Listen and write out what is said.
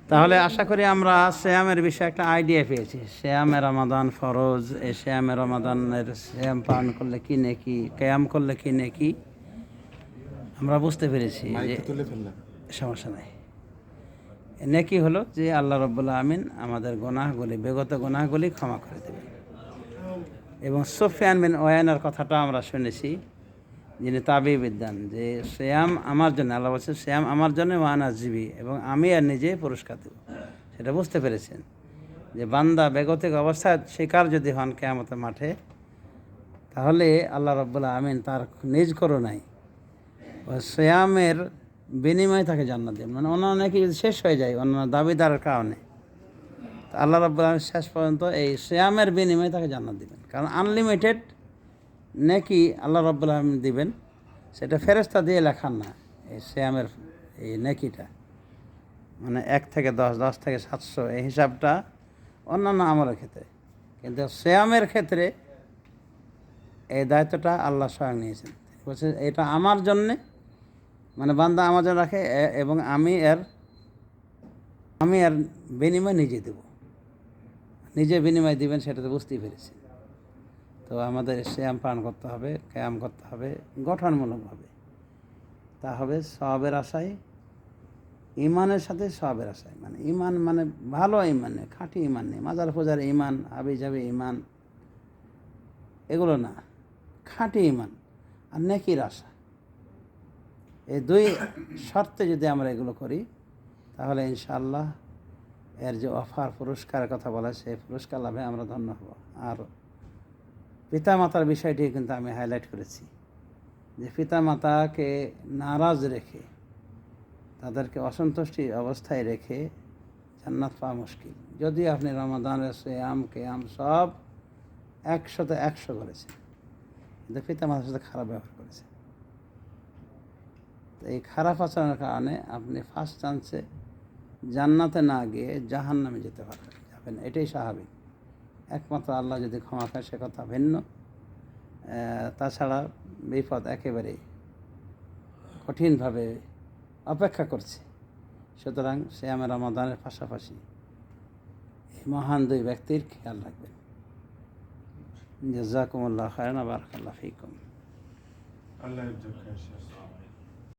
তাহলে আশা করি আমরা শ্যামের বিষয়ে একটা আইডিয়া পেয়েছি। শ্যামে রমাদান ফরজ, এই শ্যামে রমাদানের শ্যাম পালন করলে কি নেকি, ক্যাম করলে কি নেকি আমরা বুঝতে পেরেছি যে সমস্যা নাই। নেকি হলো যে আল্লাহ রাব্বুল আমিন আমাদের গুনাহগুলি, বিগত গুনাহগুলি ক্ষমা করে দেবেন। এবং সুফিয়ান বিন ওয়াইনার কথাটা আমরা শুনেছি, যিনি তাবি বিদ্যান, যে শ্যাম আমার জন্য, আল্লাহ বলছেন শ্যাম আমার জন্য ওয়ানা জীবী, এবং আমি আর নিজে পুরস্কার দেব। সেটা বুঝতে পেরেছেন যে বান্দা বেগতিক অবস্থায় শিকার যদি হন কিয়ামতের মাঠে, তাহলে আল্লাহ রাব্বুল আমিন তার নিজ করুণায় শ্যামের বিনিময়ে তাকে জান্নাত দেন। মানে অন্য নাকি যদি শেষ হয়ে যায় অন্য দাবিদারের কারণে, আল্লাহ রাব্বুল আমিন শেষ পর্যন্ত এই শ্যামের বিনিময়ে তাকে জান্নাত দিবেন। কারণ আনলিমিটেড নেকি আল্লাহ রাব্বুল আমিন দিবেন, সেটা ফেরেশতা দিয়ে লেখান না। এই শ্যামের এই নেকিটা মানে 1 থেকে 10, 10 থেকে 700, এই হিসাবটা অন্যান্য আমলের ক্ষেত্রে, কিন্তু শ্যামের ক্ষেত্রে এই দায়িত্বটা আল্লাহ স্বয়ং নিয়েছেন। বলছে এটা আমার জন্যে, মানে বান্দা আমার জন্য রাখে, এবং আমি এর বিনিময় নিজে দেব। নিজে বিনিময় দিবেন সেটা তো বুঝতেই পেরেছি। তো আমাদের শ্যাম পালন করতে হবে, ক্যাম করতে হবে গঠনমূলকভাবে। তা হবে সওয়াবের আশায়, ইমানের সাথে সওয়াবের আশায়। মানে ইমান মানে ভালো ইমান নেই, খাঁটি ইমান নেই, মাজার পূজার ইমান, আবি যাবে ইমান, এগুলো না, খাঁটি ইমান আর নেকির আশা। এই দুই শর্তে যদি আমরা এগুলো করি, তাহলে ইনশাআল্লাহ এর যে অফার পুরস্কারের কথা বলা, সেই পুরস্কার লাভে আমরা ধন্য হব। আর পিতামাতার বিষয়টি কিন্তু আমি হাইলাইট করেছি যে পিতামাতাকে নারাজ রেখে, তাদেরকে অসন্তুষ্টি অবস্থায় রেখে জান্নাত পাওয়া মুশকিল। যদি আপনি রমাদানের সিয়াম কিয়াম সব 100তে 100 করেছেন, কিন্তু পিতামাতার সাথে খারাপ ব্যবহার করেছেন, তো এই খারাপ আচরণের কারণে আপনি ফার্স্ট চান্সে জান্নাতে না গিয়ে জাহান্নামে যেতে যাবেন। এটাই স্বাভাবিক। একমাত্র আল্লাহ যদি ক্ষমা করে সে কথা ভিন্ন, তাছাড়া বিপদ একেবারেই কঠিনভাবে অপেক্ষা করছে। সুতরাং সিয়ামে রমাদানের পাশাপাশি এই মহান দুই ব্যক্তির খেয়াল রাখবেন। জাযাকুমুল্লাহু খায়রান ওয়া বারাকাল্লাহু ফীকুম।